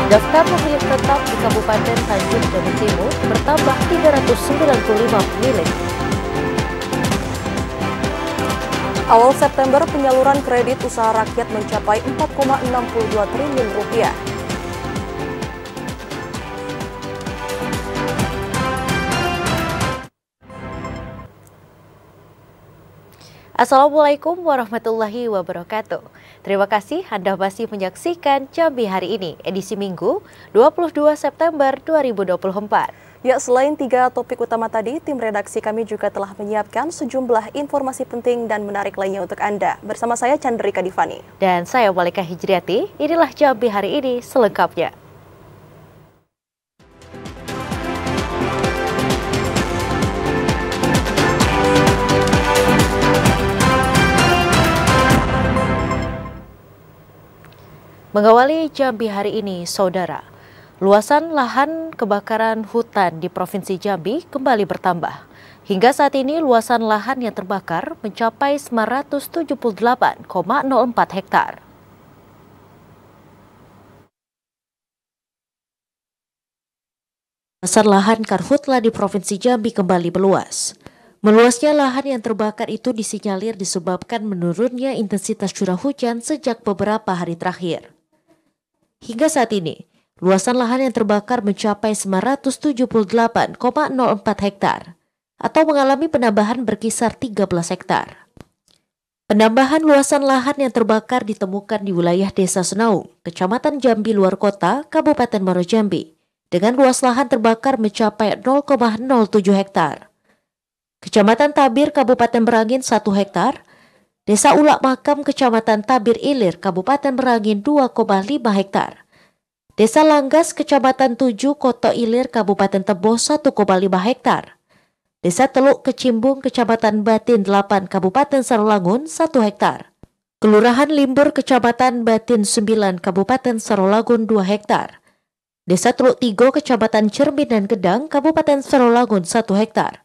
Daftar pemilih tetap di Kabupaten Tanjung Jabung Timur bertambah 395 pemilih. Awal September penyaluran kredit usaha rakyat mencapai 4,62 triliun rupiah. Assalamualaikum warahmatullahi wabarakatuh. Terima kasih Anda masih menyaksikan Jambi Hari Ini, edisi Minggu 22 September 2024. Ya, selain 3 topik utama tadi, tim redaksi kami juga telah menyiapkan sejumlah informasi penting dan menarik lainnya untuk Anda. Bersama saya Chandrika Divani. Dan saya Malika Hijriati, inilah Jambi Hari Ini selengkapnya. Mengawali Jambi Hari Ini, Saudara, luasan lahan kebakaran hutan di Provinsi Jambi kembali bertambah. Hingga saat ini luasan lahan yang terbakar mencapai 978,04 hektar. Luasan lahan karhutla di Provinsi Jambi kembali meluas. Meluasnya lahan yang terbakar itu disinyalir disebabkan menurunnya intensitas curah hujan sejak beberapa hari terakhir. Hingga saat ini, luasan lahan yang terbakar mencapai 978,04 hektar atau mengalami penambahan berkisar 13 hektar. Penambahan luasan lahan yang terbakar ditemukan di wilayah Desa Senaung, Kecamatan Jambi Luar Kota, Kabupaten Muaro Jambi, dengan luas lahan terbakar mencapai 0,07 hektar. Kecamatan Tabir, Kabupaten Merangin 1 hektar, Desa Ulak Makam, Kecamatan Tabir Ilir, Kabupaten Merangin 2,5 hektar. Desa Langgas, Kecamatan 7, Koto Ilir, Kabupaten Tebo 1,5 hektar. Desa Teluk Kecimbung, Kecamatan Batin 8, Kabupaten Sarolangun 1 hektar. Kelurahan Limbur, Kecamatan Batin 9, Kabupaten Sarolangun 2 hektar. Desa Teluk Tigo, Kecamatan Cermin dan Gedang, Kabupaten Sarolangun 1 hektar.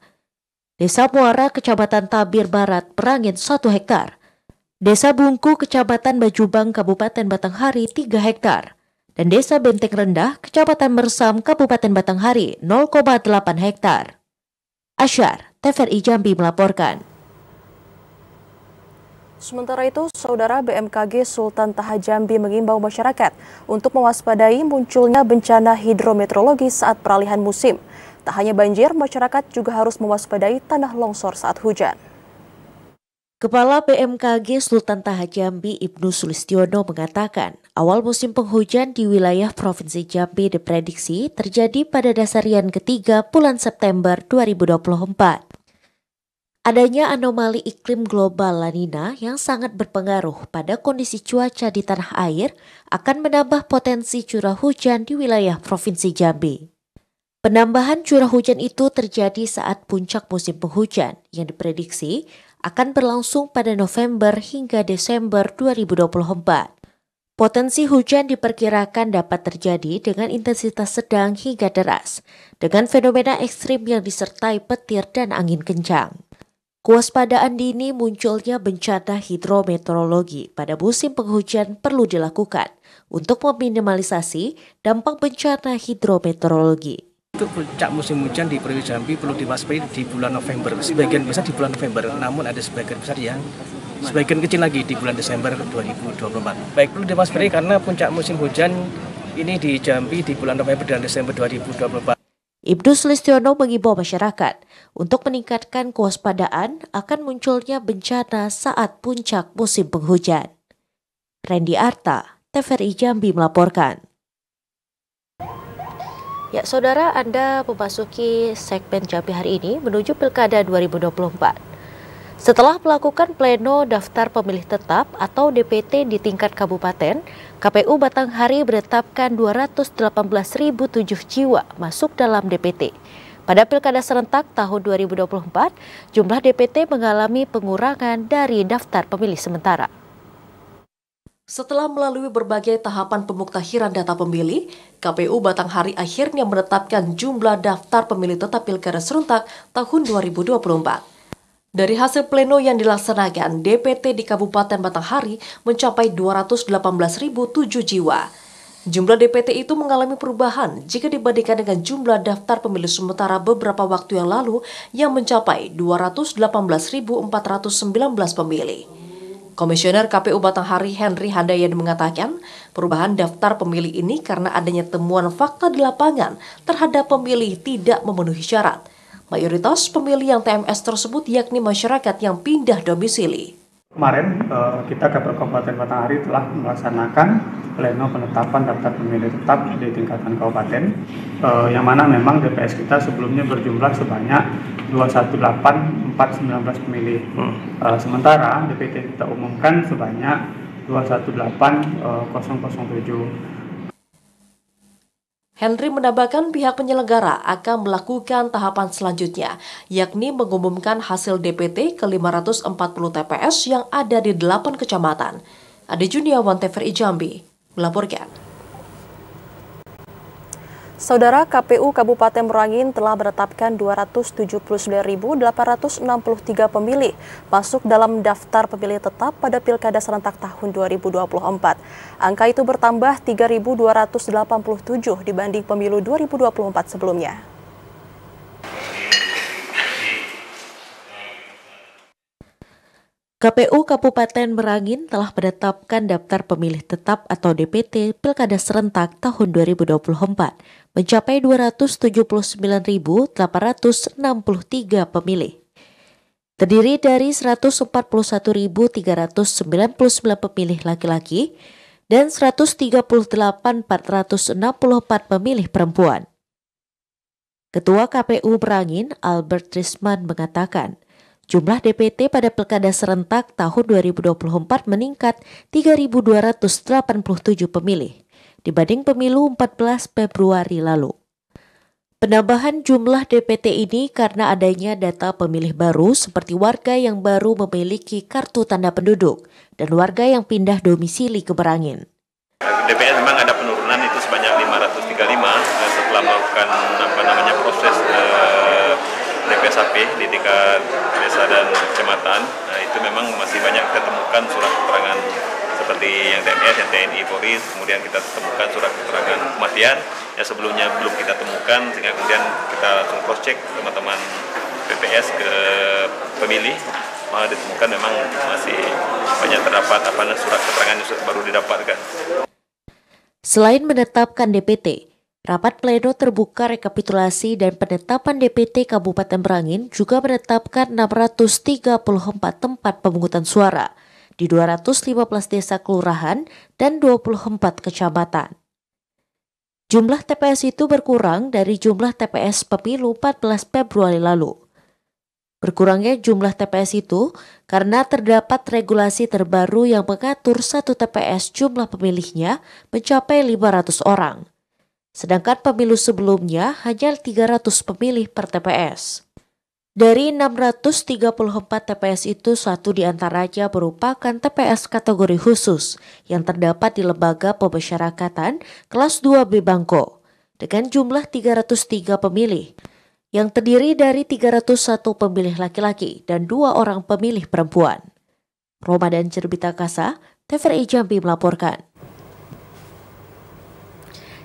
Desa Muara, Kecamatan Tabir Barat, Merangin 1 hektar. Desa Bungku, Kecamatan Bajubang, Kabupaten Batanghari 3 hektar. Dan Desa Benteng Rendah, Kecamatan Mersam, Kabupaten Batanghari 0,8 hektar. Asyar, TVRI Jambi melaporkan. Sementara itu, Saudara, BMKG Sultan Taha Jambi mengimbau masyarakat untuk mewaspadai munculnya bencana hidrometeorologi saat peralihan musim. Tak hanya banjir, masyarakat juga harus mewaspadai tanah longsor saat hujan. Kepala BMKG Sultan Taha Jambi Ibnu Sulistiono mengatakan, awal musim penghujan di wilayah Provinsi Jambi diprediksi terjadi pada dasarian ketiga bulan September 2024. Adanya anomali iklim global La Nina yang sangat berpengaruh pada kondisi cuaca di tanah air akan menambah potensi curah hujan di wilayah Provinsi Jambi. Penambahan curah hujan itu terjadi saat puncak musim penghujan yang diprediksi akan berlangsung pada November hingga Desember 2024. Potensi hujan diperkirakan dapat terjadi dengan intensitas sedang hingga deras, dengan fenomena ekstrim yang disertai petir dan angin kencang. Kewaspadaan dini munculnya bencana hidrometeorologi pada musim penghujan perlu dilakukan untuk meminimalisasi dampak bencana hidrometeorologi. Untuk puncak musim hujan di Provinsi Jambi perlu diwaspadai di bulan November. Sebagian besar di bulan November, namun ada sebagian besar yang sebagian kecil lagi di bulan Desember 2024. Baik, perlu diwaspadai karena puncak musim hujan ini di Jambi di bulan November dan Desember 2024. Ibnu Sulistiono mengimbau masyarakat untuk meningkatkan kewaspadaan akan munculnya bencana saat puncak musim penghujan. Randy Arta, TVRI Jambi melaporkan. Ya, Saudara, Anda memasuki segmen Jambi Hari Ini menuju Pilkada 2024. Setelah melakukan pleno daftar pemilih tetap atau DPT di tingkat kabupaten, KPU Batanghari menetapkan 218.007 jiwa masuk dalam DPT. Pada Pilkada serentak tahun 2024, jumlah DPT mengalami pengurangan dari daftar pemilih sementara. Setelah melalui berbagai tahapan pemuktahiran data pemilih, KPU Batanghari akhirnya menetapkan jumlah daftar pemilih tetap Pilkada serentak tahun 2024. Dari hasil pleno yang dilaksanakan, DPT di Kabupaten Batanghari mencapai 218.007 jiwa. Jumlah DPT itu mengalami perubahan jika dibandingkan dengan jumlah daftar pemilih sementara beberapa waktu yang lalu yang mencapai 218.419 pemilih. Komisioner KPU Batanghari Henry Handayani mengatakan perubahan daftar pemilih ini karena adanya temuan fakta di lapangan terhadap pemilih tidak memenuhi syarat. Mayoritas pemilih yang TMS tersebut yakni masyarakat yang pindah domisili. Kemarin kita KPU Kabupaten Batanghari telah melaksanakan pleno penetapan daftar pemilih tetap di tingkatan kabupaten, yang mana memang DPS kita sebelumnya berjumlah sebanyak 218.419 pemilih. Sementara DPT yang kita umumkan sebanyak 218.007. Henry menambahkan pihak penyelenggara akan melakukan tahapan selanjutnya, yakni mengumumkan hasil DPT ke 540 TPS yang ada di 8 kecamatan. Ade Juniawan, TVRI Jambi, melaporkan. Saudara, KPU Kabupaten Merangin telah menetapkan 279.863 pemilih masuk dalam daftar pemilih tetap pada Pilkada serentak tahun 2024. Angka itu bertambah 3.287 dibanding pemilu 2024 sebelumnya. KPU Kabupaten Merangin telah menetapkan daftar pemilih tetap atau DPT Pilkada serentak tahun 2024 mencapai 279.863 pemilih. Terdiri dari 141.399 pemilih laki-laki dan 138.464 pemilih perempuan. Ketua KPU Merangin, Albert Trisman, mengatakan, jumlah DPT pada Pilkada serentak tahun 2024 meningkat 3.287 pemilih dibanding pemilu 14 Februari lalu. Penambahan jumlah DPT ini karena adanya data pemilih baru seperti warga yang baru memiliki kartu tanda penduduk dan warga yang pindah domisili ke Merangin. DPS memang ada penurunan itu sebanyak 535 setelah melakukan proses DPSAP di tingkat desa dan kecamatan. Nah, itu memang masih banyak ketemukan surat keterangan seperti yang TNS, yang TNI, Polri, kemudian kita temukan surat keterangan kematian yang sebelumnya belum kita temukan, sehingga kemudian kita langsung cross check teman-teman PPS ke pemilih, malah ditemukan memang masih banyak terdapat surat keterangan yang baru didapatkan. Selain menetapkan DPT, rapat pleno terbuka rekapitulasi dan penetapan DPT Kabupaten Merangin juga menetapkan 634 tempat pemungutan suara di 215 desa kelurahan dan 24 kecamatan. Jumlah TPS itu berkurang dari jumlah TPS pemilu 14 Februari lalu. Berkurangnya jumlah TPS itu karena terdapat regulasi terbaru yang mengatur satu TPS jumlah pemilihnya mencapai 500 orang. Sedangkan pemilu sebelumnya hanya 300 pemilih per TPS. Dari 634 TPS itu, satu diantaranya merupakan TPS kategori khusus yang terdapat di Lembaga Pemasyarakatan kelas 2B Bangko dengan jumlah 303 pemilih yang terdiri dari 301 pemilih laki-laki dan 2 orang pemilih perempuan. Ramadan Cerbita Kasa, TVRI Jambi melaporkan.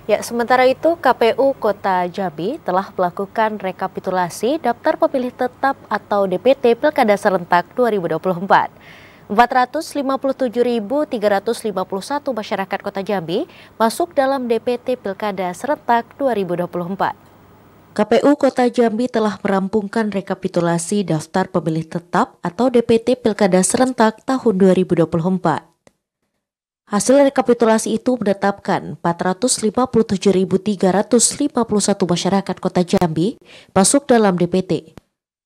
Ya, sementara itu KPU Kota Jambi telah melakukan rekapitulasi daftar pemilih tetap atau DPT Pilkada serentak 2024. 457.351 masyarakat Kota Jambi masuk dalam DPT Pilkada serentak 2024. KPU Kota Jambi telah merampungkan rekapitulasi daftar pemilih tetap atau DPT Pilkada serentak tahun 2024. Hasil rekapitulasi itu menetapkan 457.351 masyarakat Kota Jambi masuk dalam DPT.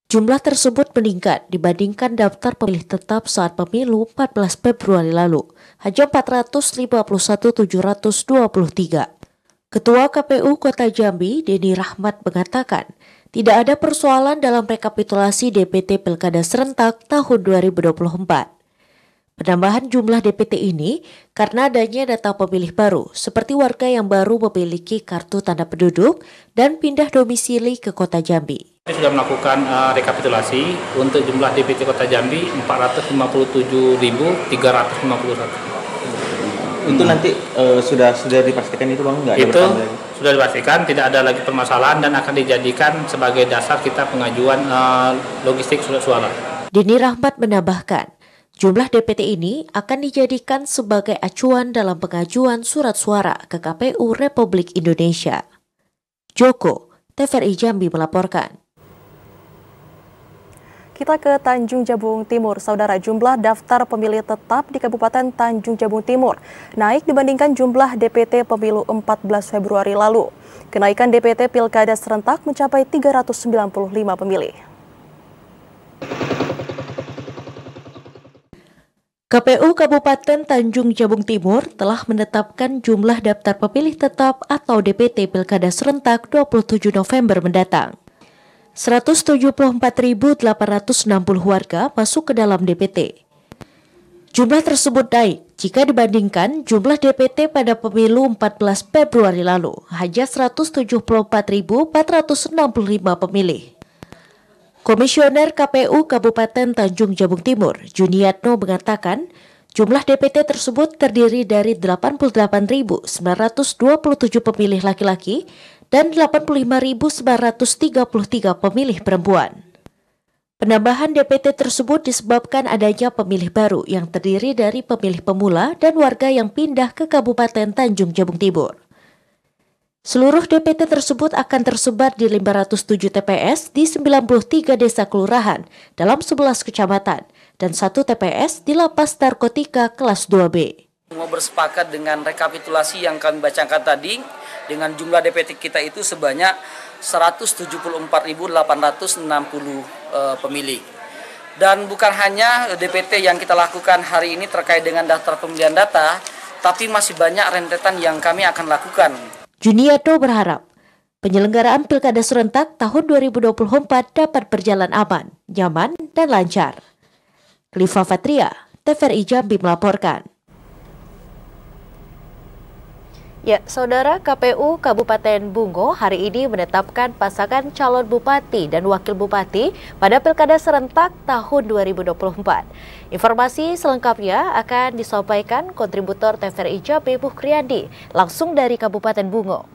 Jumlah tersebut meningkat dibandingkan daftar pemilih tetap saat pemilu 14 Februari lalu, hanya 451.723. Ketua KPU Kota Jambi, Denny Rahmat, mengatakan tidak ada persoalan dalam rekapitulasi DPT Pilkada serentak tahun 2024. Penambahan jumlah DPT ini karena adanya data pemilih baru, seperti warga yang baru memiliki kartu tanda penduduk dan pindah domisili ke Kota Jambi. Kita sudah melakukan rekapitulasi untuk jumlah DPT Kota Jambi 457.351. Itu nanti sudah dipastikan itu Bang, nggak ada Itu bertambah lagi? sudah dipastikan tidak ada lagi permasalahan dan akan dijadikan sebagai dasar kita pengajuan logistik surat suara. Dini Rahmat menambahkan, jumlah DPT ini akan dijadikan sebagai acuan dalam pengajuan surat suara ke KPU Republik Indonesia. Joko, TVRI Jambi melaporkan. Kita ke Tanjung Jabung Timur. Saudara, jumlah daftar pemilih tetap di Kabupaten Tanjung Jabung Timur naik dibandingkan jumlah DPT pemilu 14 Februari lalu. Kenaikan DPT Pilkada serentak mencapai 395 pemilih. KPU Kabupaten Tanjung Jabung Timur telah menetapkan jumlah daftar pemilih tetap atau DPT Pilkada serentak 27 November mendatang. 174.860 warga masuk ke dalam DPT. Jumlah tersebut naik jika dibandingkan jumlah DPT pada pemilu 14 Februari lalu, hanya 174.465 pemilih. Komisioner KPU Kabupaten Tanjung Jabung Timur, Juniatno mengatakan, jumlah DPT tersebut terdiri dari 88.927 pemilih laki-laki dan 85.933 pemilih perempuan. Penambahan DPT tersebut disebabkan adanya pemilih baru yang terdiri dari pemilih pemula dan warga yang pindah ke Kabupaten Tanjung Jabung Timur. Seluruh DPT tersebut akan tersebar di 507 TPS di 93 desa kelurahan dalam 11 kecamatan dan 1 TPS di Lapas Narkotika kelas 2B. Semua bersepakat dengan rekapitulasi yang kami bacakan tadi, dengan jumlah DPT kita itu sebanyak 174.860 pemilih. Dan bukan hanya DPT yang kita lakukan hari ini terkait dengan daftar pemilihan data, tapi masih banyak rentetan yang kami akan lakukan. Juniatno berharap penyelenggaraan Pilkada serentak tahun 2024 dapat berjalan aman, nyaman, dan lancar. Klifa Fatria, TVRI Jambi melaporkan. Ya, Saudara, KPU Kabupaten Bungo hari ini menetapkan pasangan calon bupati dan wakil bupati pada Pilkada serentak tahun 2024. Informasi selengkapnya akan disampaikan kontributor TVRI Jambi Mukriandi langsung dari Kabupaten Bungo.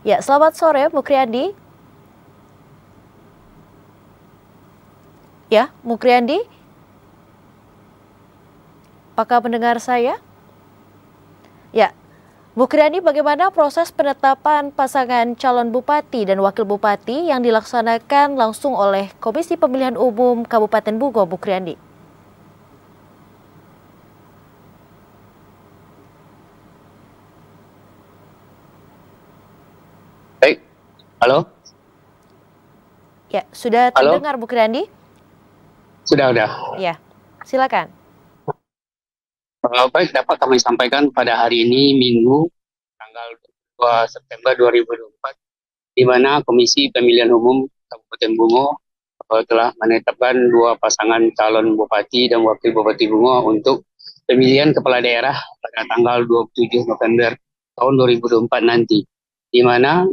Ya, selamat sore Mukriandi. Ya, Mukriandi. Apakah mendengar saya? Ya. Mukriandi, bagaimana proses penetapan pasangan calon bupati dan wakil bupati yang dilaksanakan langsung oleh Komisi Pemilihan Umum Kabupaten Bungo, Mukriandi? Baik, halo? Ya, sudah terdengar Mukriandi? Sudah. Ya, silakan. Baik, dapat kami sampaikan pada hari ini Minggu tanggal 2 September 2024 di mana Komisi Pemilihan Umum Kabupaten Bungo telah menetapkan dua pasangan calon bupati dan wakil bupati Bungo untuk pemilihan kepala daerah pada tanggal 27 November tahun 2024 nanti, di mana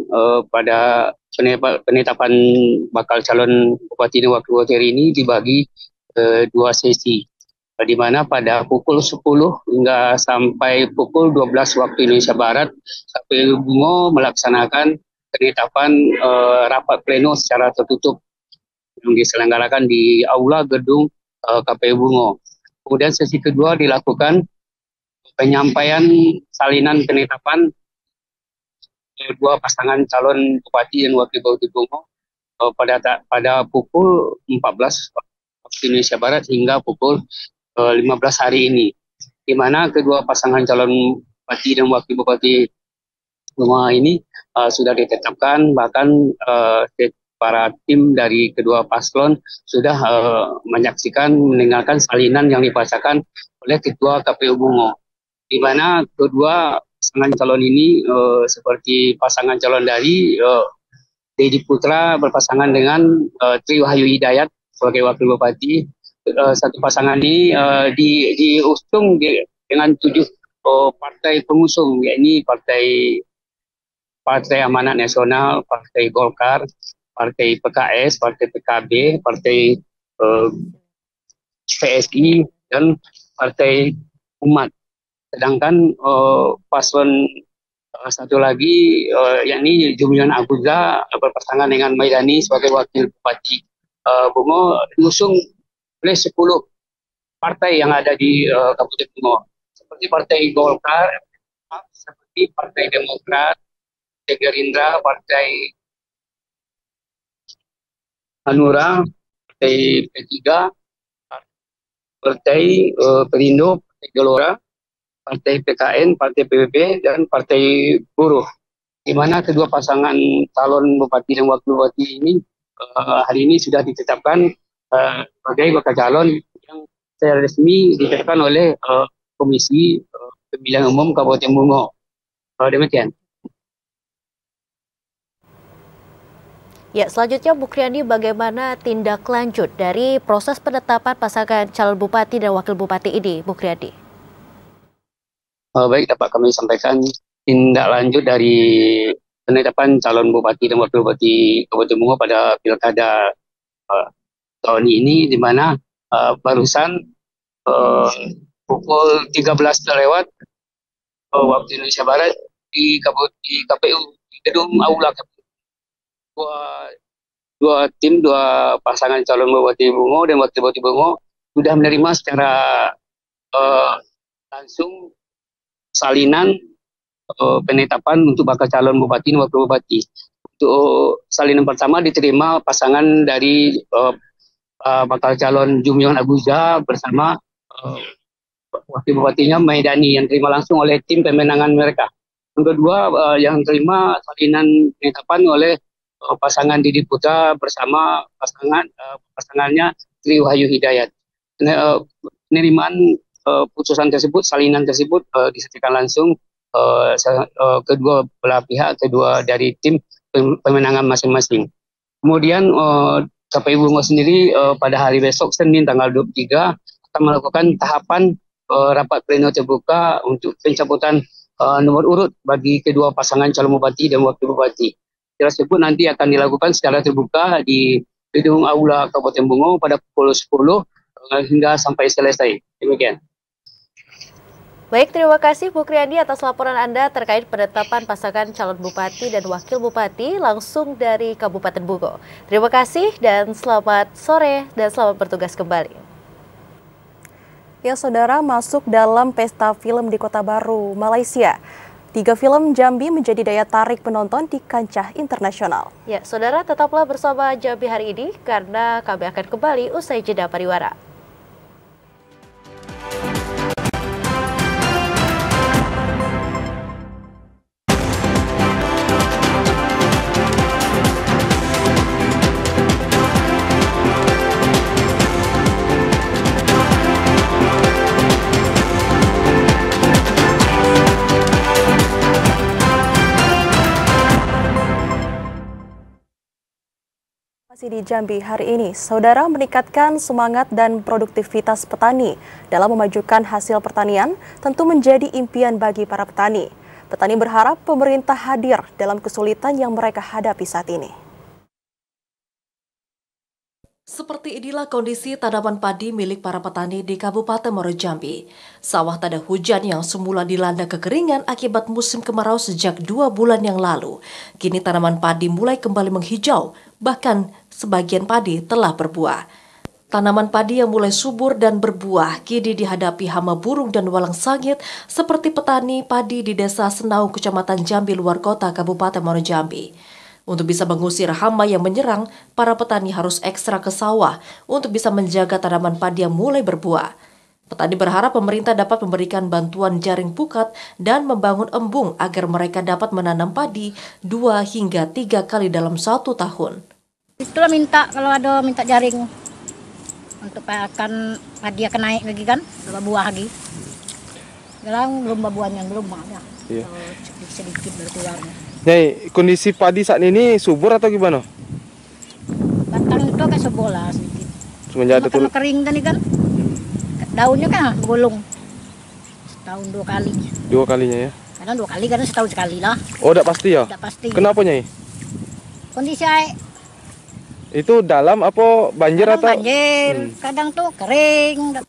pada penetapan bakal calon bupati dan wakil bupati ini dibagi dua sesi, di mana pada pukul 10 hingga sampai pukul 12 waktu Indonesia Barat, KPU Bungo melaksanakan penetapan rapat pleno secara tertutup yang diselenggarakan di Aula Gedung KPU Bungo. Kemudian sesi kedua dilakukan penyampaian salinan penetapan dua pasangan calon bupati dan wakil bupati Bungo pada pukul 14 waktu Indonesia Barat hingga pukul 15 hari ini, di mana kedua pasangan calon bupati dan wakil bupati Bungo ini sudah ditetapkan, bahkan para tim dari kedua paslon sudah mendengarkan salinan yang dibacakan oleh Ketua KPU Bungo, di mana kedua pasangan calon ini seperti pasangan calon dari Dedi Putra berpasangan dengan Tri Wahyu Hidayat sebagai wakil bupati. Satu pasangan ini diusung dengan 7 partai pengusung, yakni Partai Amanat Nasional, Partai Golkar, Partai PKS, Partai PKB, Partai PSI, dan Partai Umat. Sedangkan paslon satu lagi yakni Jumion Aguza berpasangan dengan Maidani sebagai wakil Bupati Bungo diusung oleh 10 partai yang ada di Kabupaten Bungo, seperti Partai Golkar, seperti Partai Demokrat, Partai Gerindra, Partai Hanura, Partai P3, Partai Perindo, Partai Gelora, Partai PKN, Partai PBB, dan Partai Buruh. Di mana kedua pasangan calon bupati dan wakil bupati ini hari ini sudah ditetapkan sebagai bakal calon yang secara resmi ditetapkan oleh Komisi Pemilihan Umum Kabupaten Bungo. Demikian. Ya, selanjutnya Bu Kriandi, bagaimana tindak lanjut dari proses penetapan pasangan calon bupati dan wakil bupati ini, Bu Kriandi? Baik, dapat kami sampaikan tindak lanjut dari penetapan calon bupati dan wakil bupati Kabupaten Bungo pada pilkada tahun ini, di mana barusan pukul 13 lewat waktu Indonesia Barat di KPU, di gedung Aula KPU. Dua pasangan calon bupati Bungo dan wakil bupati Bungo sudah menerima secara langsung salinan penetapan untuk bakal calon bupati dan wakil bupati. Untuk salinan pertama diterima pasangan dari bakal calon Jumion Aguza bersama wakil bupatinya Maidani yang terima langsung oleh tim pemenangan mereka. Yang kedua yang terima salinan penetapan oleh pasangan Didi Putra bersama pasangannya Tri Wahyu Hidayat. Penerimaan putusan tersebut, salinan tersebut disampaikan langsung kedua belah pihak, kedua dari tim pemenangan masing-masing. Kemudian KPU Bungo sendiri pada hari besok Senin tanggal 23 akan melakukan tahapan rapat pleno terbuka untuk pencabutan nomor urut bagi kedua pasangan calon bupati dan wakil bupati. Tersebut nanti akan dilakukan secara terbuka di gedung Aula Kabupaten Bungo pada pukul 10 hingga sampai selesai. Demikian. Baik, terima kasih Bu Kriandi atas laporan Anda terkait penetapan pasangan calon bupati dan wakil bupati langsung dari Kabupaten Bungo. Terima kasih dan selamat sore dan selamat bertugas kembali. Ya, saudara, masuk dalam pesta film di Kota Baru, Malaysia. 3 film Jambi menjadi daya tarik penonton di kancah internasional. Ya, saudara, tetaplah bersama Jambi hari ini karena kami akan kembali usai jeda pariwara. Masih di Jambi hari ini, saudara, meningkatkan semangat dan produktivitas petani dalam memajukan hasil pertanian tentu menjadi impian bagi para petani. Petani berharap pemerintah hadir dalam kesulitan yang mereka hadapi saat ini. Seperti inilah kondisi tanaman padi milik para petani di Kabupaten Muaro Jambi. Sawah tak ada hujan yang semula dilanda kekeringan akibat musim kemarau sejak 2 bulan yang lalu. Kini tanaman padi mulai kembali menghijau, bahkan sebagian padi telah berbuah. Tanaman padi yang mulai subur dan berbuah kini dihadapi hama burung dan walang sangit seperti petani padi di Desa Senau, Kecamatan Jambi Luar Kota, Kabupaten Muaro Jambi. Untuk bisa mengusir hama yang menyerang, para petani harus ekstra ke sawah untuk bisa menjaga tanaman padi yang mulai berbuah. Petani berharap pemerintah dapat memberikan bantuan jaring pukat dan membangun embung agar mereka dapat menanam padi 2 hingga 3 kali dalam 1 tahun. Itulah minta, kalau ada minta jaring untuk akan padi akan naik lagi kan, buah lagi. Sekarang belum buahnya, belum ada. Iya. Sedikit berkurangnya. Nyai, kondisi padi saat ini subur atau gimana? Batang itu kayak subur lah sedikit. Semenjak ada turun kering tadi kan, daunnya kan gulung. Setahun 2 kali. 2 kalinya ya? Kadang 2 kali, kadang setahun sekali lah. Oh, udah pasti ya? Udah pasti. Kenapa, Nyai? Kondisi air. Itu dalam apa banjir kadang atau? Banjir, kadang tuh kering.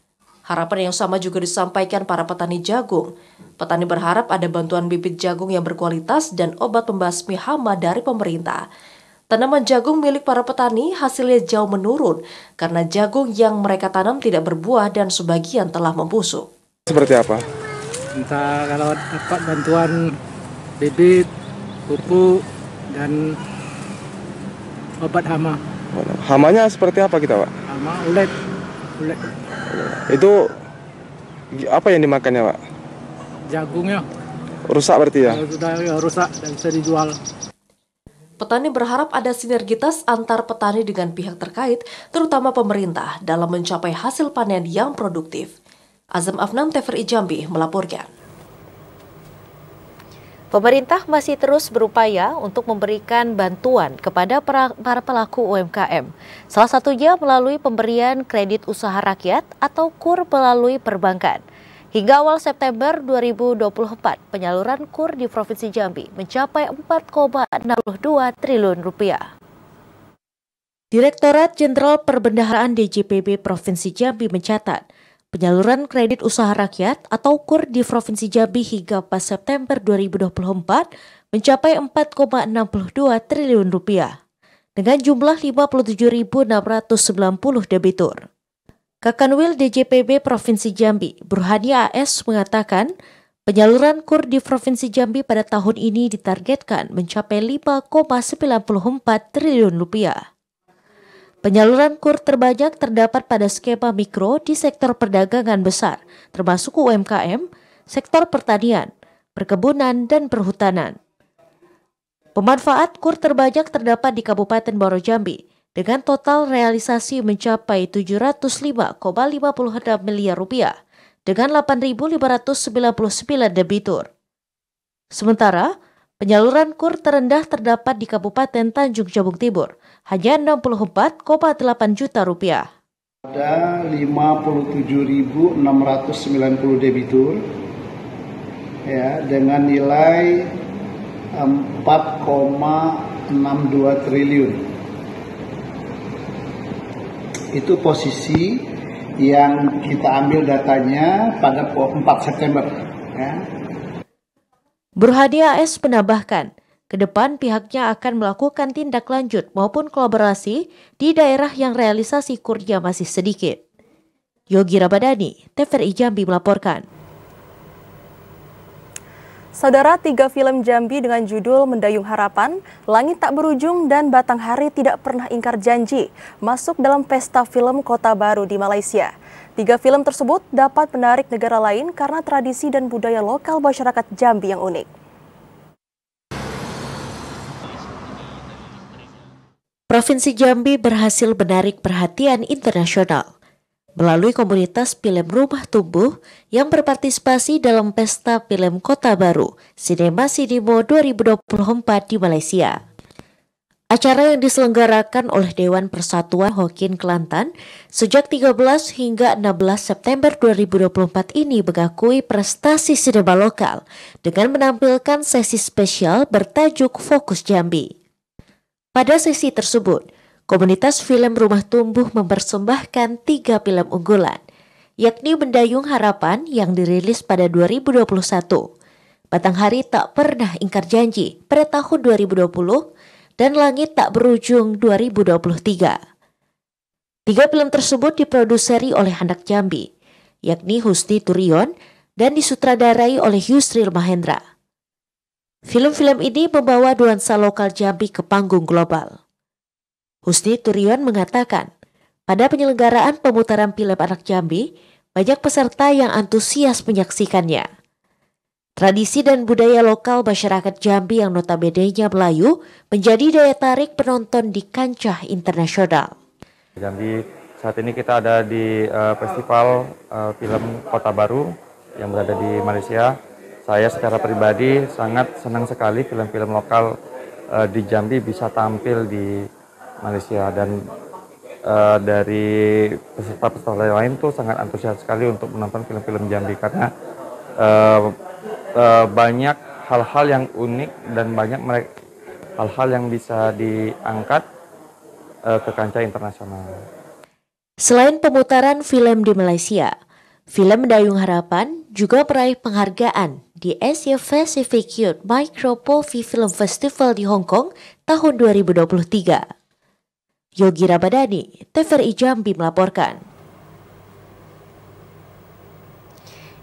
Harapan yang sama juga disampaikan para petani jagung. Petani berharap ada bantuan bibit jagung yang berkualitas dan obat pembasmi hama dari pemerintah. Tanaman jagung milik para petani hasilnya jauh menurun karena jagung yang mereka tanam tidak berbuah dan sebagian telah membusuk. Seperti apa? Entah kalau dapat bantuan bibit, pupuk, dan obat hama. Hamanya seperti apa kita, Pak? Hama ulet. Itu apa yang dimakannya, Pak? Jagungnya. Rusak berarti ya? Kalau sudah rusak dan bisa dijual. Petani berharap ada sinergitas antar petani dengan pihak terkait, terutama pemerintah, dalam mencapai hasil panen yang produktif. Azam Afnan, TVRI Jambi melaporkan. Pemerintah masih terus berupaya untuk memberikan bantuan kepada para pelaku UMKM. Salah satunya melalui pemberian kredit usaha rakyat atau KUR melalui perbankan. Hingga awal September 2024, penyaluran KUR di Provinsi Jambi mencapai 4,62 triliun rupiah. Direktorat Jenderal Perbendaharaan DJPB Provinsi Jambi mencatat, penyaluran kredit usaha rakyat atau KUR di Provinsi Jambi hingga 4 September 2024 mencapai 4,62 triliun rupiah dengan jumlah 57.690 debitur. Kakanwil DJPB Provinsi Jambi, Burhani AS mengatakan, penyaluran KUR di Provinsi Jambi pada tahun ini ditargetkan mencapai 5,94 triliun rupiah. Penyaluran KUR terbanyak terdapat pada skema mikro di sektor perdagangan besar, termasuk UMKM, sektor pertanian, perkebunan, dan perhutanan. Pemanfaat KUR terbanyak terdapat di Kabupaten Muaro Jambi, dengan total realisasi mencapai 705,56 miliar rupiah, dengan 8.599 debitur. Sementara, penyaluran KUR terendah terdapat di Kabupaten Tanjung Jabung Timur, hanya 64,8 juta rupiah. Ada 57.690 debitur ya, dengan nilai 4,62 triliun. Itu posisi yang kita ambil datanya pada 4 September. Ya. Burhani AS menambahkan, ke depan pihaknya akan melakukan tindak lanjut maupun kolaborasi di daerah yang realisasi KUR-nya masih sedikit. Yogi Rabadani, TVRI Jambi melaporkan. Saudara, 3 film Jambi dengan judul Mendayung Harapan, Langit Tak Berujung, dan Batanghari Tidak Pernah Ingkar Janji masuk dalam Pesta Film Kota Baru di Malaysia. 3 film tersebut dapat menarik negara lain karena tradisi dan budaya lokal masyarakat Jambi yang unik. Provinsi Jambi berhasil menarik perhatian internasional melalui komunitas film Rumah Tumbuh yang berpartisipasi dalam Pesta Film Kota Baru Cinema Cinemo 2024 di Malaysia. Acara yang diselenggarakan oleh Dewan Persatuan Hokkien Kelantan sejak 13 hingga 16 September 2024 ini mengakui prestasi sinema lokal dengan menampilkan sesi spesial bertajuk Fokus Jambi. Pada sesi tersebut, komunitas film Rumah Tumbuh mempersembahkan 3 film unggulan, yakni Mendayung Harapan yang dirilis pada 2021, Batanghari Tak Pernah Ingkar Janji pada tahun 2020, dan Langit Tak Berujung 2023. 3 film tersebut diproduseri oleh anak Jambi, yakni Husni Turion dan disutradarai oleh Yusril Mahendra. Film-film ini membawa nuansa lokal Jambi ke panggung global. Husni Turion mengatakan, pada penyelenggaraan pemutaran film anak Jambi, banyak peserta yang antusias menyaksikannya. Tradisi dan budaya lokal masyarakat Jambi yang notabene-nya Melayu menjadi daya tarik penonton di kancah internasional. Jambi saat ini kita ada di festival film Kota Baru yang berada di Malaysia. Saya secara pribadi sangat senang sekali film-film lokal di Jambi bisa tampil di Malaysia, dan dari peserta-peserta lain tuh sangat antusias sekali untuk menonton film-film Jambi karena banyak hal-hal yang unik dan banyak hal-hal yang bisa diangkat ke kancah internasional. Selain pemutaran film di Malaysia, film Mendayung Harapan juga meraih penghargaan di Asia Pacific Youth Micro Movie Film Festival di Hong Kong tahun 2023. Yogi Rabadani, TVRI Jambi melaporkan.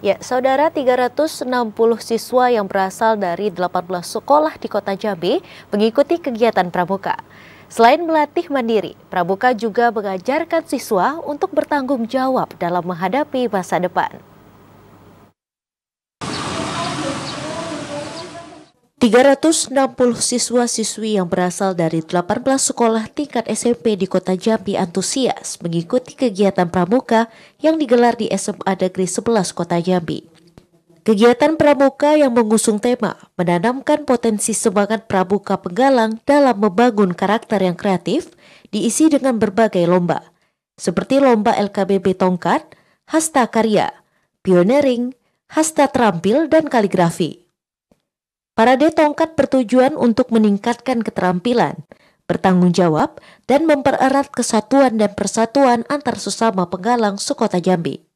Ya, saudara, 360 siswa yang berasal dari 18 sekolah di Kota Jambi mengikuti kegiatan pramuka. Selain melatih mandiri, pramuka juga mengajarkan siswa untuk bertanggung jawab dalam menghadapi masa depan. 360 siswa-siswi yang berasal dari 18 sekolah tingkat SMP di Kota Jambi antusias mengikuti kegiatan pramuka yang digelar di SMA Negeri 11 Kota Jambi. Kegiatan pramuka yang mengusung tema menanamkan potensi semangat pramuka penggalang dalam membangun karakter yang kreatif diisi dengan berbagai lomba, seperti lomba LKBB tongkat, hasta karya, pioneering, hasta terampil, dan kaligrafi. Parade tongkat bertujuan untuk meningkatkan keterampilan, bertanggung jawab, dan mempererat kesatuan dan persatuan antar sesama penggalang sekota Jambi.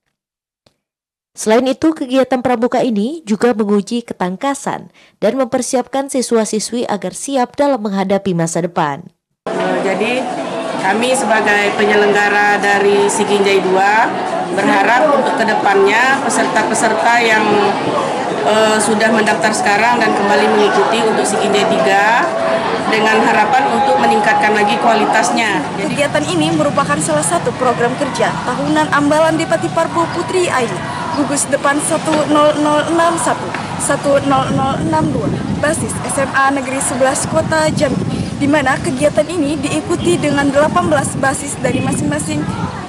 Selain itu, kegiatan pramuka ini juga menguji ketangkasan dan mempersiapkan siswa-siswi agar siap dalam menghadapi masa depan. Jadi kami sebagai penyelenggara dari Siginjai 2 berharap untuk kedepannya peserta-peserta yang sudah mendaftar sekarang dan kembali mengikuti untuk Siginjai 3 dengan harapan untuk meningkatkan lagi kualitasnya. Kegiatan ini merupakan salah satu program kerja tahunan Ambalan Depati Parbo Putri Aini, gugus depan 10061, 10062, basis SMA Negeri 11 Kota Jambi, di mana kegiatan ini diikuti dengan 18 basis dari masing-masing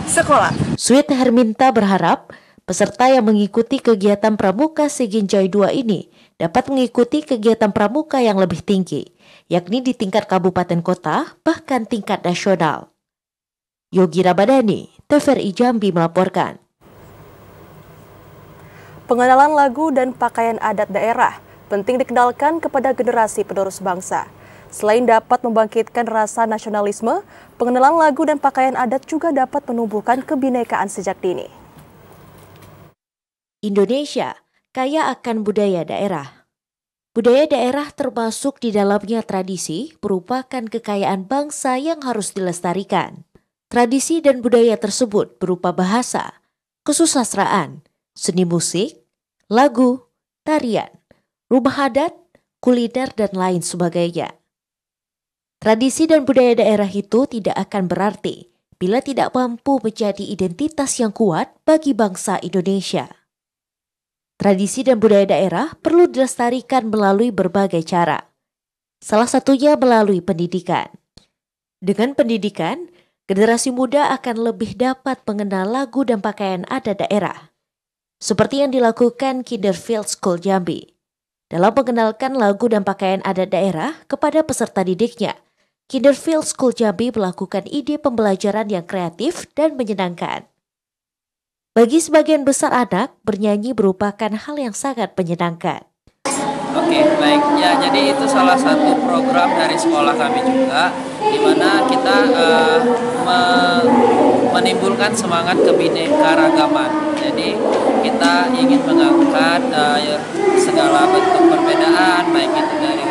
sekolah. Sweet Herminta berharap peserta yang mengikuti kegiatan pramuka Siginjai 2 ini dapat mengikuti kegiatan pramuka yang lebih tinggi, yakni di tingkat kabupaten kota, bahkan tingkat nasional. Yogi Rabadani, TVRI Jambi melaporkan. Pengenalan lagu dan pakaian adat daerah penting dikenalkan kepada generasi penerus bangsa. Selain dapat membangkitkan rasa nasionalisme, pengenalan lagu dan pakaian adat juga dapat menumbuhkan kebinekaan sejak dini. Indonesia kaya akan budaya daerah. Budaya daerah termasuk di dalamnya tradisi merupakan kekayaan bangsa yang harus dilestarikan. Tradisi dan budaya tersebut berupa bahasa, kesusastraan, seni musik, lagu, tarian, rumah adat, kuliner, dan lain sebagainya. Tradisi dan budaya daerah itu tidak akan berarti bila tidak mampu menjadi identitas yang kuat bagi bangsa Indonesia. Tradisi dan budaya daerah perlu dilestarikan melalui berbagai cara. Salah satunya melalui pendidikan. Dengan pendidikan, generasi muda akan lebih dapat mengenal lagu dan pakaian adat daerah. Seperti yang dilakukan Kinderfield School Jambi. Dalam mengenalkan lagu dan pakaian adat daerah kepada peserta didiknya, Kinderfield School Jambi melakukan ide pembelajaran yang kreatif dan menyenangkan. Bagi sebagian besar anak, bernyanyi merupakan hal yang sangat menyenangkan. Oke, baik. Ya, jadi itu salah satu program dari sekolah kami juga, di mana kita menimbulkan semangat kebinekaragaman. Jadi kita ingin mengangkat segala bentuk perbedaan, baik itu dari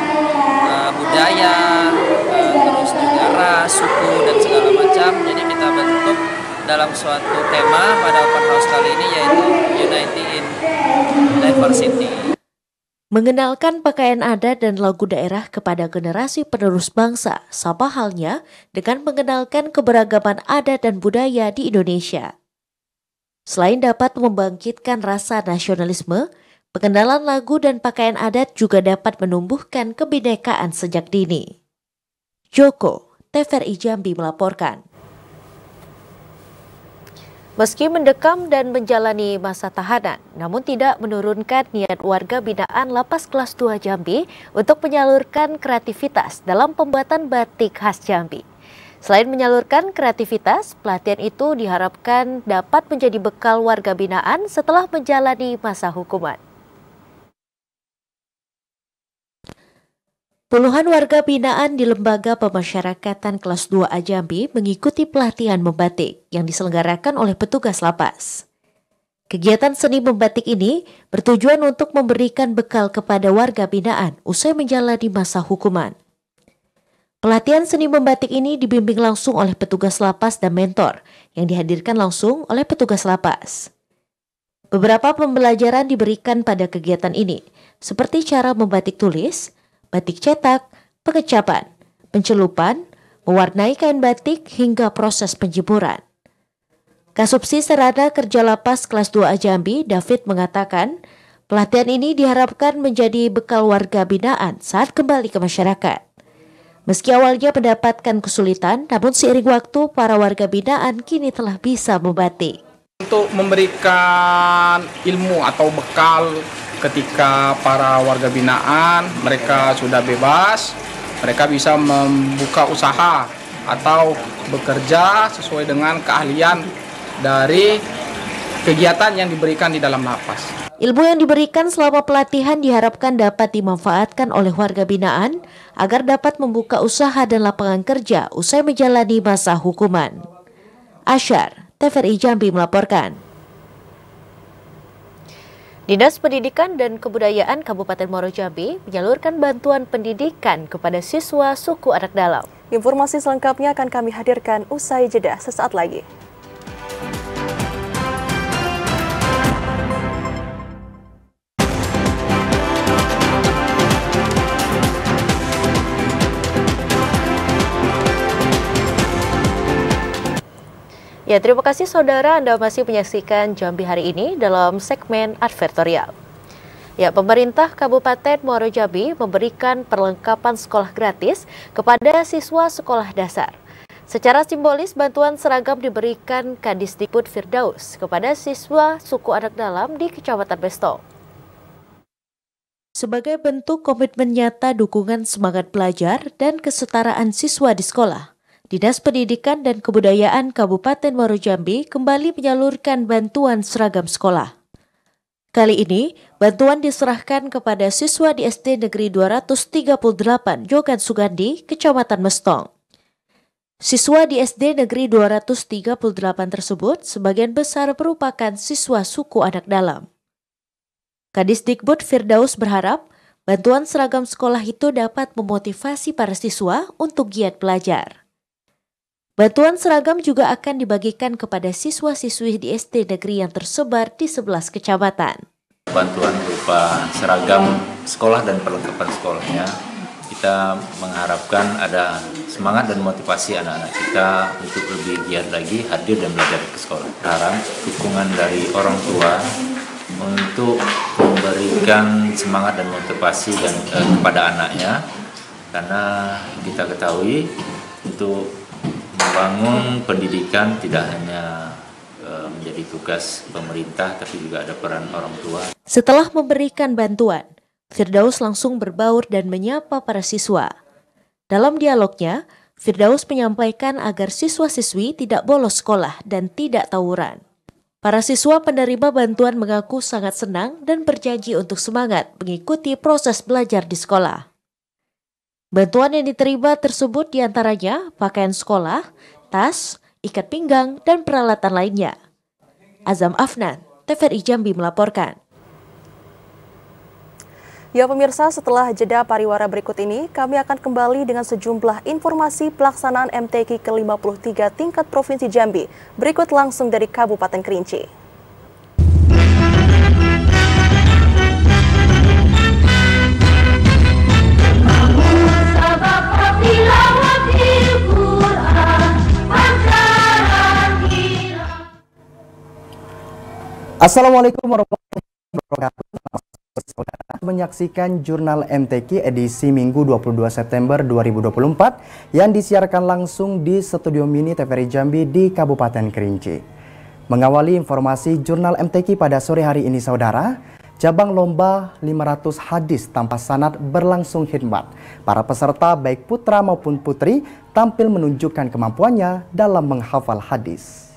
budaya, terus juga ras, suku, dan segala macam. Jadi kita bentuk dalam suatu tema pada open house kali ini, yaitu Unity in Diversity. Mengenalkan pakaian adat dan lagu daerah kepada generasi penerus bangsa sama halnya dengan mengenalkan keberagaman adat dan budaya di Indonesia. Selain dapat membangkitkan rasa nasionalisme, pengenalan lagu dan pakaian adat juga dapat menumbuhkan kebinekaan sejak dini. Joko, TVRI Jambi melaporkan. Meski mendekam dan menjalani masa tahanan, namun tidak menurunkan niat warga binaan Lapas Kelas 2 Jambi untuk menyalurkan kreativitas dalam pembuatan batik khas Jambi. Selain menyalurkan kreativitas, pelatihan itu diharapkan dapat menjadi bekal warga binaan setelah menjalani masa hukuman. Puluhan warga binaan di Lembaga Pemasyarakatan Kelas 2A Jambi mengikuti pelatihan membatik yang diselenggarakan oleh petugas lapas. Kegiatan seni membatik ini bertujuan untuk memberikan bekal kepada warga binaan usai menjalani masa hukuman. Pelatihan seni membatik ini dibimbing langsung oleh petugas lapas dan mentor yang dihadirkan langsung oleh petugas lapas. Beberapa pembelajaran diberikan pada kegiatan ini, seperti cara membatik tulis, batik cetak, pengecapan, pencelupan, mewarnai kain batik hingga proses penjemuran. Kasubsi Sarana Kerja Lapas Kelas 2A Jambi, David mengatakan, pelatihan ini diharapkan menjadi bekal warga binaan saat kembali ke masyarakat. Meski awalnya mendapatkan kesulitan, namun seiring waktu para warga binaan kini telah bisa membatik. Untuk memberikan ilmu atau bekal ketika para warga binaan, mereka sudah bebas, mereka bisa membuka usaha atau bekerja sesuai dengan keahlian dari kegiatan yang diberikan di dalam lapas. Ilmu yang diberikan selama pelatihan diharapkan dapat dimanfaatkan oleh warga binaan agar dapat membuka usaha dan lapangan kerja usai menjalani masa hukuman. Asyar, TVRI Jambi melaporkan. Dinas Pendidikan dan Kebudayaan Kabupaten Muaro Jambi menyalurkan bantuan pendidikan kepada siswa suku anak dalam. Informasi selengkapnya akan kami hadirkan usai jeda sesaat lagi. Ya, terima kasih saudara, Anda masih menyaksikan Jambi hari ini dalam segmen advertorial. Ya, pemerintah Kabupaten Muaro Jambi memberikan perlengkapan sekolah gratis kepada siswa sekolah dasar. Secara simbolis, bantuan seragam diberikan Kadisdikbud Firdaus kepada siswa suku anak dalam di Kecamatan Bestong. Sebagai bentuk komitmen nyata dukungan semangat belajar dan kesetaraan siswa di sekolah, Dinas Pendidikan dan Kebudayaan Kabupaten Muaro Jambi kembali menyalurkan bantuan seragam sekolah. Kali ini, bantuan diserahkan kepada siswa di SD Negeri 238 Jogan Sugandi, Kecamatan Mestong. Siswa di SD Negeri 238 tersebut sebagian besar merupakan siswa suku anak dalam. Kadisdikbud Firdaus berharap bantuan seragam sekolah itu dapat memotivasi para siswa untuk giat belajar. Bantuan seragam juga akan dibagikan kepada siswa-siswi di SD negeri yang tersebar di 11 kecamatan. Bantuan berupa seragam sekolah dan perlengkapan sekolahnya, kita mengharapkan ada semangat dan motivasi anak-anak kita untuk lebih giat lagi hadir dan belajar ke sekolah. Harap dukungan dari orang tua untuk memberikan semangat dan motivasi kepada anaknya, karena kita ketahui untuk membangun pendidikan tidak hanya menjadi tugas pemerintah, tapi juga ada peran orang tua. Setelah memberikan bantuan, Firdaus langsung berbaur dan menyapa para siswa. Dalam dialognya, Firdaus menyampaikan agar siswa-siswi tidak bolos sekolah dan tidak tawuran. Para siswa penerima bantuan mengaku sangat senang dan berjanji untuk semangat mengikuti proses belajar di sekolah. Bantuan yang diterima tersebut diantaranya pakaian sekolah, tas, ikat pinggang, dan peralatan lainnya. Azam Afnan, TVRI Jambi melaporkan. Ya pemirsa, setelah jeda pariwara berikut ini, kami akan kembali dengan sejumlah informasi pelaksanaan MTQ ke-53 tingkat Provinsi Jambi. Berikut langsung dari Kabupaten Kerinci. Assalamualaikum warahmatullahi wabarakatuh. Menyaksikan jurnal MTQ edisi Minggu 22 September 2024 yang disiarkan langsung di Studio Mini TVRI Jambi di Kabupaten Kerinci. Mengawali informasi jurnal MTQ pada sore hari ini saudara, cabang lomba 500 hadis tanpa sanad berlangsung khidmat. Para peserta baik putra maupun putri tampil menunjukkan kemampuannya dalam menghafal hadis.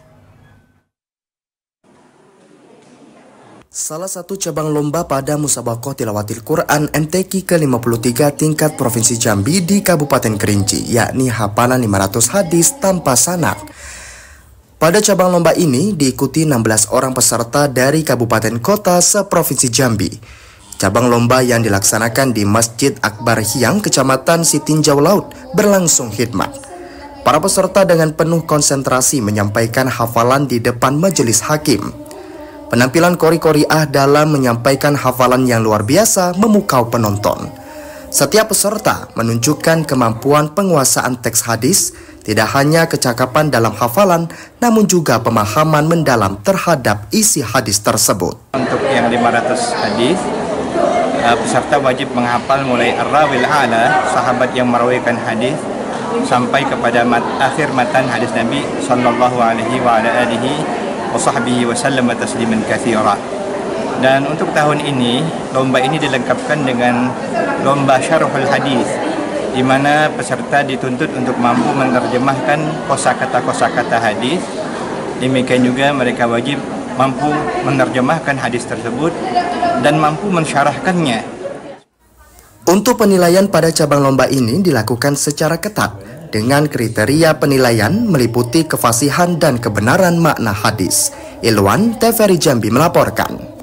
Salah satu cabang lomba pada Musabaqah Tilawatil Quran MTQ ke-53 tingkat Provinsi Jambi di Kabupaten Kerinci, yakni hafalan 500 hadis tanpa sanad. Pada cabang lomba ini diikuti 16 orang peserta dari kabupaten kota seprovinsi Jambi. Cabang lomba yang dilaksanakan di Masjid Akbar Hyang, Kecamatan Sitinjau Laut, berlangsung khidmat. Para peserta dengan penuh konsentrasi menyampaikan hafalan di depan majelis hakim. Penampilan kori-koriah dalam menyampaikan hafalan yang luar biasa memukau penonton. Setiap peserta menunjukkan kemampuan penguasaan teks hadis, tidak hanya kecakapan dalam hafalan, namun juga pemahaman mendalam terhadap isi hadis tersebut. Untuk yang 500 hadis, peserta wajib menghafal mulai ar-rawil a'la, sahabat yang merawikan hadis, sampai kepada akhir matan hadis Nabi sallallahu alaihi wa ala alihi wa sahbihi wa sallam tasliman katsira. Dan untuk tahun ini, lomba ini dilengkapkan dengan lomba syarhul hadis, di mana peserta dituntut untuk mampu menerjemahkan kosakata hadis. Demikian juga mereka wajib mampu menerjemahkan hadis tersebut dan mampu mensyarahkannya. Untuk penilaian pada cabang lomba ini dilakukan secara ketat dengan kriteria penilaian meliputi kefasihan dan kebenaran makna hadis. Ilwan, TVRI Jambi melaporkan.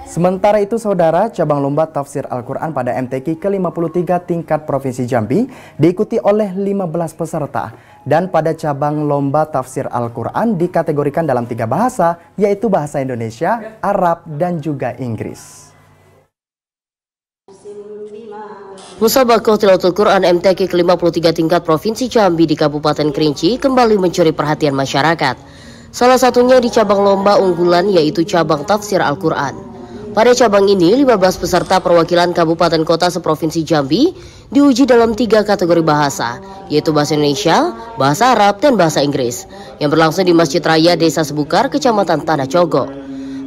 Sementara itu, saudara, cabang lomba tafsir Al-Quran pada MTQ ke-53 tingkat Provinsi Jambi diikuti oleh 15 peserta. Dan pada cabang lomba tafsir Al-Quran dikategorikan dalam 3 bahasa, yaitu bahasa Indonesia, Arab, dan juga Inggris. Musabaqah Tilawatul Quran MTQ ke-53 tingkat Provinsi Jambi di Kabupaten Kerinci kembali mencuri perhatian masyarakat. Salah satunya di cabang lomba unggulan, yaitu cabang tafsir Al-Quran. Pada cabang ini, 15 peserta perwakilan kabupaten kota seprovinsi Jambi diuji dalam 3 kategori bahasa, yaitu bahasa Indonesia, bahasa Arab, dan bahasa Inggris, yang berlangsung di Masjid Raya Desa Sebukar, Kecamatan Tanah Cogo.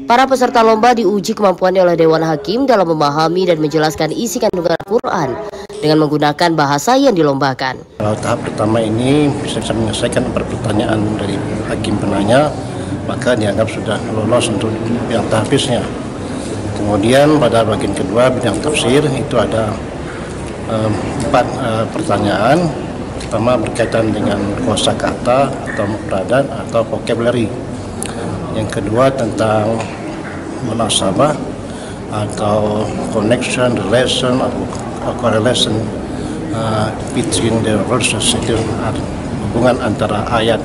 Para peserta lomba diuji kemampuannya oleh Dewan Hakim dalam memahami dan menjelaskan isi kandungan Al-Quran dengan menggunakan bahasa yang dilombakan. Tahap pertama ini bisa menyelesaikan pertanyaan dari hakim penanya, maka dianggap sudah lolos untuk yang tahapnya. Kemudian pada bagian kedua bidang tafsir itu ada 4 pertanyaan. Pertama berkaitan dengan kosakata atau mufradat atau vocabulary. Yang kedua tentang munasabah atau connection, relation atau correlation between the verses, itu hubungan antara ayat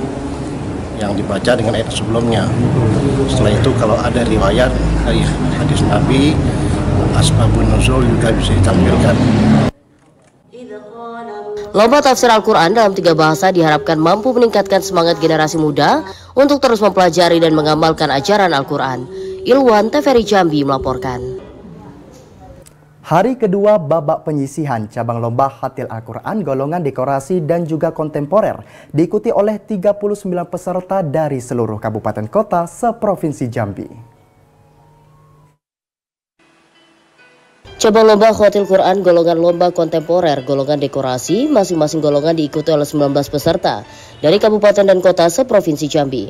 yang dibaca dengan ayat sebelumnya. Setelah itu kalau ada riwayat dari hadis Nabi, asbabun nuzul juga bisa ditampilkan. Lomba tafsir Al-Quran dalam 3 bahasa diharapkan mampu meningkatkan semangat generasi muda untuk terus mempelajari dan mengamalkan ajaran Al-Quran. Ilwan, TVRI Jambi melaporkan. Hari kedua babak penyisihan cabang lomba Khatil Al-Quran golongan dekorasi dan juga kontemporer diikuti oleh 39 peserta dari seluruh kabupaten kota seprovinsi Jambi. Cabang lomba Khatil Quran golongan lomba kontemporer golongan dekorasi masing-masing golongan diikuti oleh 19 peserta dari kabupaten dan kota seprovinsi Jambi.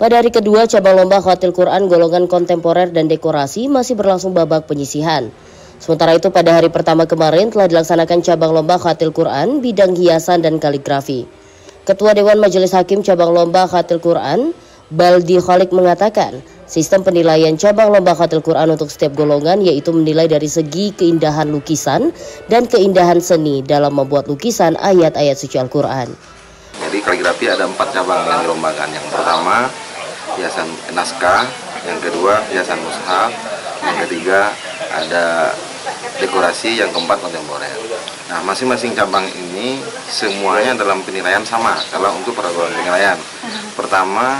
Pada hari kedua cabang lomba Khatil Quran golongan kontemporer dan dekorasi masih berlangsung babak penyisihan. Sementara itu pada hari pertama kemarin telah dilaksanakan cabang lomba Khatil Quran bidang hiasan dan kaligrafi. Ketua Dewan Majelis Hakim cabang lomba Khatil Quran, Baldi Khalik mengatakan, sistem penilaian cabang lomba Khatil Quran untuk setiap golongan yaitu menilai dari segi keindahan lukisan dan keindahan seni dalam membuat lukisan ayat-ayat suci Al-Quran. Jadi kaligrafi ada 4 cabang yang dilombakan. Yang pertama hiasan naskah, yang kedua hiasan mushaf, yang ketiga ada dekorasi, yang keempat kontemporer. Nah, masing-masing cabang ini semuanya dalam penilaian sama. Kalau untuk peraturan penilaian, pertama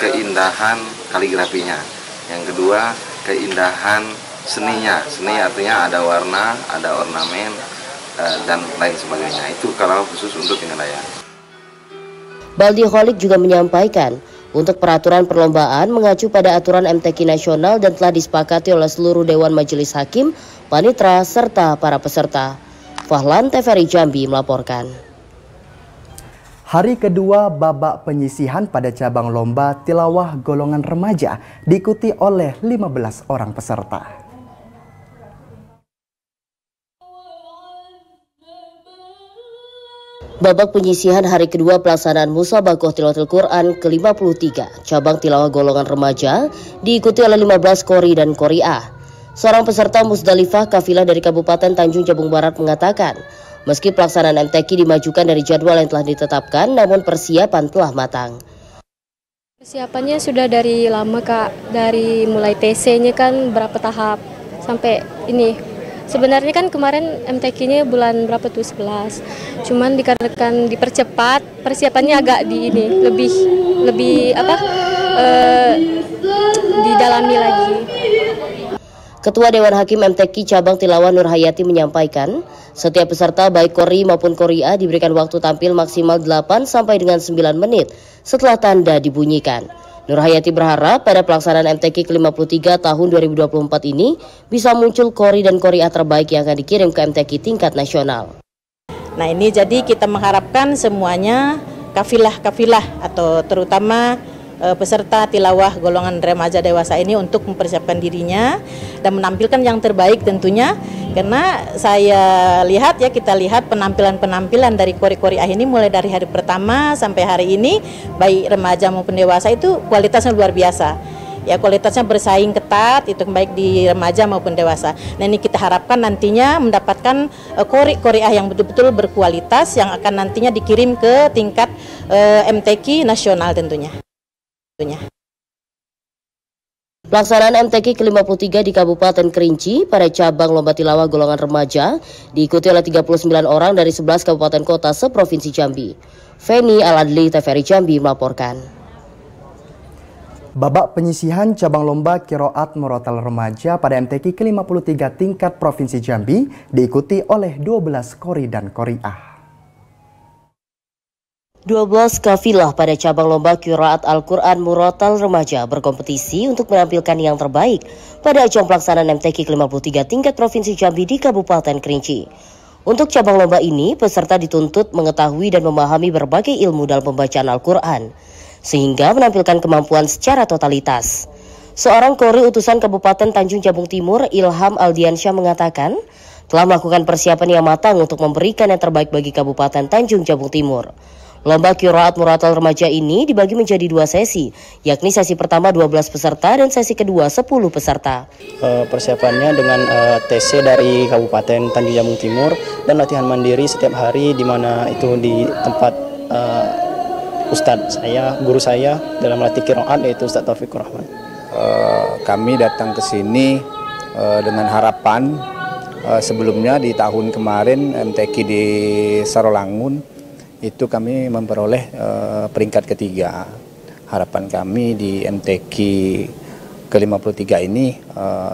keindahan kaligrafinya, yang kedua keindahan seninya. Seni artinya ada warna, ada ornamen, dan lain sebagainya. Itu kalau khusus untuk penilaian. Baldi Khalik juga menyampaikan, untuk peraturan perlombaan mengacu pada aturan MTQ nasional dan telah disepakati oleh seluruh Dewan Majelis Hakim, panitra, serta para peserta. Fahlan, TVRI Jambi melaporkan. Hari kedua babak penyisihan pada cabang lomba tilawah golongan remaja diikuti oleh 15 orang peserta. Babak penyisihan hari kedua pelaksanaan Musabaqah Tilawatil Quran ke-53 cabang tilawah golongan remaja diikuti oleh 15 qori dan qoriah. Seorang peserta Musdalifah kafilah dari Kabupaten Tanjung Jabung Barat mengatakan, meski pelaksanaan MTQ dimajukan dari jadwal yang telah ditetapkan, namun persiapan telah matang. Persiapannya sudah dari lama Kak, dari mulai TC-nya kan berapa tahap sampai ini. Sebenarnya kan kemarin MTQ-nya bulan berapa tuh 11. Cuman dikarenakan dipercepat, persiapannya agak lebih didalami lagi. Ketua Dewan Hakim MTQ Cabang Tilawah Nur Hayati menyampaikan, setiap peserta baik qori maupun qoriah diberikan waktu tampil maksimal 8 sampai dengan 9 menit setelah tanda dibunyikan. Nur Hayati berharap pada pelaksanaan MTQ ke-53 tahun 2024 ini bisa muncul qori dan qoriah terbaik yang akan dikirim ke MTQ tingkat nasional. Nah ini jadi kita mengharapkan semuanya kafilah-kafilah atau terutama peserta tilawah golongan remaja dewasa ini untuk mempersiapkan dirinya dan menampilkan yang terbaik tentunya, karena kita lihat penampilan dari qori-qoriah ini mulai dari hari pertama sampai hari ini baik remaja maupun dewasa itu kualitasnya luar biasa. Ya, kualitasnya bersaing ketat itu baik di remaja maupun dewasa. Nah ini kita harapkan nantinya mendapatkan qori-qoriah yang betul-betul berkualitas yang akan nantinya dikirim ke tingkat MTQ nasional tentunya. Pelaksanaan MTQ ke-53 di Kabupaten Kerinci pada cabang lomba tilawah golongan remaja diikuti oleh 39 orang dari 11 kabupaten kota seprovinsi Jambi. Feni Al-Adli, TVRI Jambi melaporkan. Babak penyisihan cabang lomba Qiraat Murattal Remaja pada MTQ ke-53 tingkat Provinsi Jambi diikuti oleh 12 qori dan qoriah. 12 kafilah pada cabang lomba Qiraat Al-Quran Murattal Remaja berkompetisi untuk menampilkan yang terbaik pada ajang pelaksanaan MTQ ke-53 tingkat Provinsi Jambi di Kabupaten Kerinci. Untuk cabang lomba ini, peserta dituntut mengetahui dan memahami berbagai ilmu dalam pembacaan Al-Quran, sehingga menampilkan kemampuan secara totalitas. Seorang qori utusan Kabupaten Tanjung Jabung Timur, Ilham Aldiansyah mengatakan, telah melakukan persiapan yang matang untuk memberikan yang terbaik bagi Kabupaten Tanjung Jabung Timur. Lomba Qiraat Murattal Remaja ini dibagi menjadi 2 sesi, yakni sesi pertama 12 peserta dan sesi kedua 10 peserta. Persiapannya dengan TC dari Kabupaten Tanjung Jabung Timur dan latihan mandiri setiap hari, di mana itu di tempat Ustadz saya, guru saya dalam latih qiraat, yaitu Ustadz Taufikur Rahman. Kami datang ke sini dengan harapan sebelumnya di tahun kemarin MTQ di Sarolangun itu kami memperoleh peringkat ketiga. Harapan kami di MTQ ke-53 ini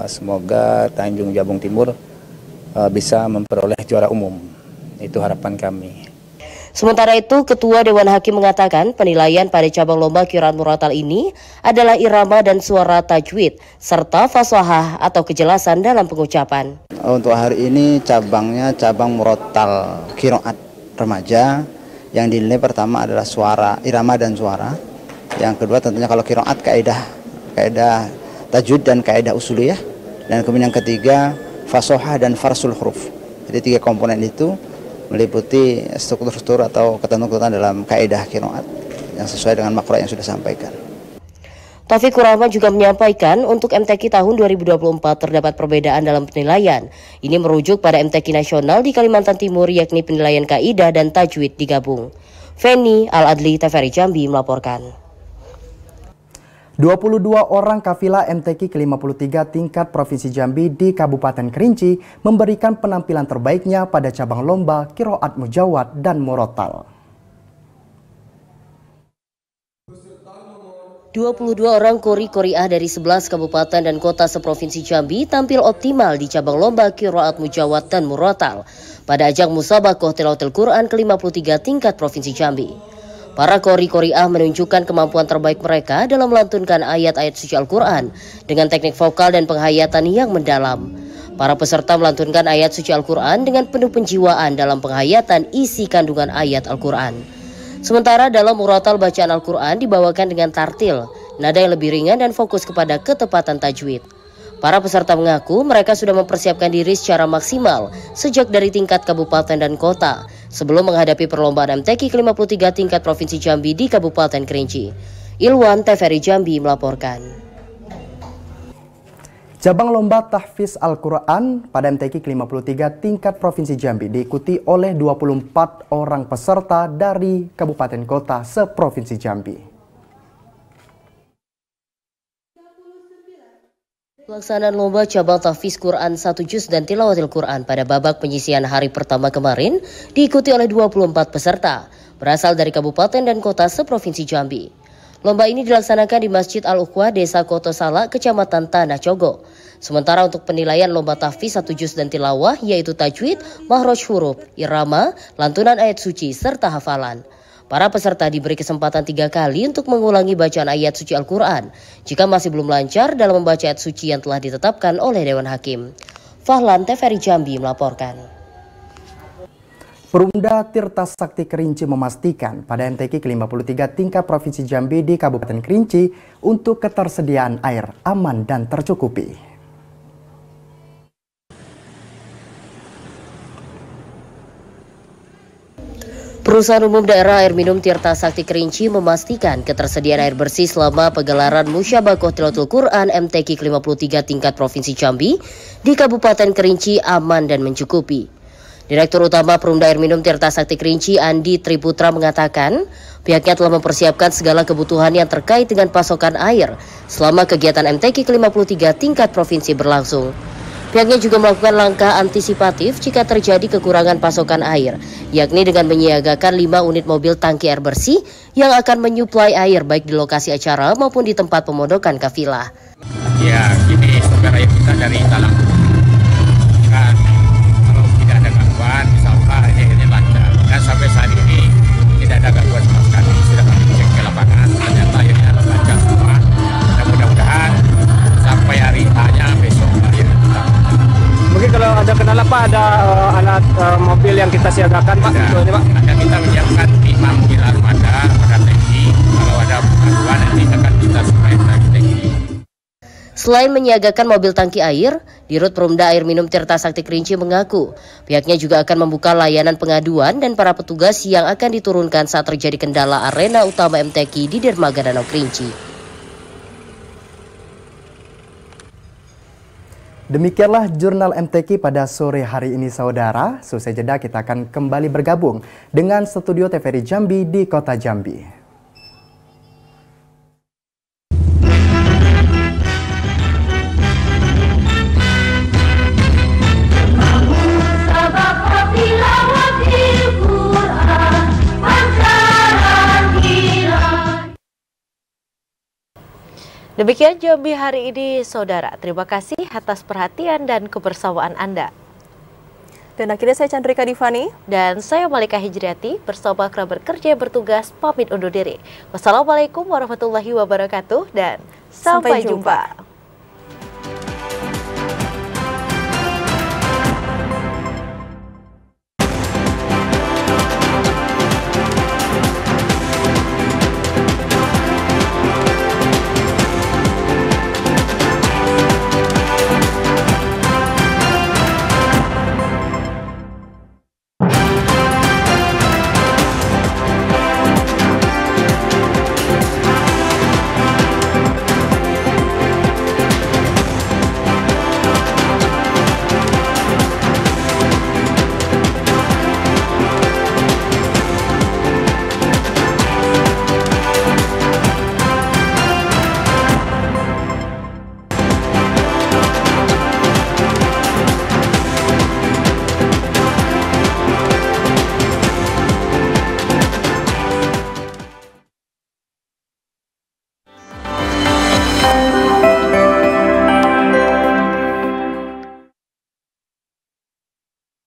semoga Tanjung Jabung Timur bisa memperoleh juara umum. Itu harapan kami. Sementara itu, Ketua Dewan Hakim mengatakan penilaian pada cabang lomba Qiraat Murattal ini adalah irama dan suara tajwid, serta fasahah atau kejelasan dalam pengucapan. Untuk hari ini cabangnya cabang Murattal Qiraat Remaja. Yang dinilai pertama adalah suara, irama dan suara. Yang kedua tentunya kalau qiraat kaidah tajwid dan kaidah usuliyah. Dan kemudian yang ketiga fasohah dan farsul huruf. Jadi 3 komponen itu meliputi struktur-struktur atau ketentuan dalam kaidah qiraat yang sesuai dengan makro yang sudah disampaikan. Taufikur Rahman juga menyampaikan untuk MTQ tahun 2024 terdapat perbedaan dalam penilaian. Ini merujuk pada MTQ nasional di Kalimantan Timur, yakni penilaian kaidah dan tajwid digabung. Feni Al-Adli, TVRI Jambi melaporkan. 22 orang kafilah MTQ ke-53 tingkat Provinsi Jambi di Kabupaten Kerinci memberikan penampilan terbaiknya pada cabang lomba Qiraat Mujawad dan Murattal. 22 orang qori-qoriah dari 11 kabupaten dan kota seprovinsi Jambi tampil optimal di cabang lomba Qiraat Mujawad dan Murattal pada ajang Musabaqah Tilawatil Quran ke-53 tingkat Provinsi Jambi. Para qori-qoriah menunjukkan kemampuan terbaik mereka dalam melantunkan ayat-ayat suci Al-Quran dengan teknik vokal dan penghayatan yang mendalam. Para peserta melantunkan ayat suci Al-Quran dengan penuh penjiwaan dalam penghayatan isi kandungan ayat Al-Quran. Sementara dalam Murattal bacaan Al-Quran dibawakan dengan tartil, nada yang lebih ringan dan fokus kepada ketepatan tajwid. Para peserta mengaku mereka sudah mempersiapkan diri secara maksimal sejak dari tingkat kabupaten dan kota, sebelum menghadapi perlombaan MTQ ke-53 tingkat Provinsi Jambi di Kabupaten Kerinci. Ilwan, TVRI Jambi melaporkan. Cabang lomba tahfiz Al-Quran pada MTQ ke-53 tingkat Provinsi Jambi diikuti oleh 24 orang peserta dari kabupaten kota seprovinsi Jambi. Pelaksanaan lomba cabang tahfiz Quran 1 juz dan tilawatil Quran pada babak penyisihan hari pertama kemarin diikuti oleh 24 peserta berasal dari kabupaten dan kota seprovinsi Jambi. Lomba ini dilaksanakan di Masjid Al-Ukhwah, Desa Koto Salak, Kecamatan Tanah Cogo. Sementara untuk penilaian lomba tahfiz 1 juz dan tilawah yaitu tajwid, mahroj huruf, irama, lantunan ayat suci, serta hafalan. Para peserta diberi kesempatan 3 kali untuk mengulangi bacaan ayat suci Al-Quran jika masih belum lancar dalam membaca ayat suci yang telah ditetapkan oleh Dewan Hakim. Fahlan, TVRI Jambi melaporkan. Perumda Tirta Sakti Kerinci memastikan pada MTQ ke-53 tingkat Provinsi Jambi di Kabupaten Kerinci untuk ketersediaan air aman dan tercukupi. Perusahaan Umum Daerah Air Minum Tirta Sakti Kerinci memastikan ketersediaan air bersih selama pegelaran Musyabakoh Tilawatul Quran MTQ ke-53 tingkat Provinsi Jambi di Kabupaten Kerinci aman dan mencukupi. Direktur Utama Perumda Air Minum Tirta Sakti Kerinci Andi Triputra mengatakan pihaknya telah mempersiapkan segala kebutuhan yang terkait dengan pasokan air selama kegiatan MTQ ke-53 tingkat provinsi berlangsung. Pihaknya juga melakukan langkah antisipatif jika terjadi kekurangan pasokan air, yakni dengan menyiagakan 5 unit mobil tangki air bersih yang akan menyuplai air baik di lokasi acara maupun di tempat pemondokan kafilah. Ya, ini sumber air kita dari talang. Insya Allah ini lancar dan sampai saat ini tidak ada gangguan sama sekali. Sudah kami cek ke lapangan, ternyata airnya lancar semua dan mudah-mudahan sampai hari hanya besok airnya tetap. Mungkin kalau ada kendala Pak, ada alat mobil yang kita siagakan Pak? Ada, Pak. Kita menyiapkan 5 mobil armada pada TNI. Kalau ada gangguan nanti akan kita supaya TNI. Selain menyiagakan mobil tangki air, Dirut Perumda Air Minum Tirta Sakti Kerinci mengaku pihaknya juga akan membuka layanan pengaduan dan para petugas yang akan diturunkan saat terjadi kendala arena utama MTQ di Dermaga Danau Kerinci. Demikianlah jurnal MTQ pada sore hari ini saudara. Selesai jeda kita akan kembali bergabung dengan studio TVRI Jambi di Kota Jambi. Demikian Jambi hari ini, saudara. Terima kasih atas perhatian dan kebersamaan Anda. Dan akhirnya saya Chandrika Divani. Dan saya Malika Hijriati bersama kerabat kerja yang bertugas pamit undur diri. Wassalamualaikum warahmatullahi wabarakatuh dan sampai jumpa.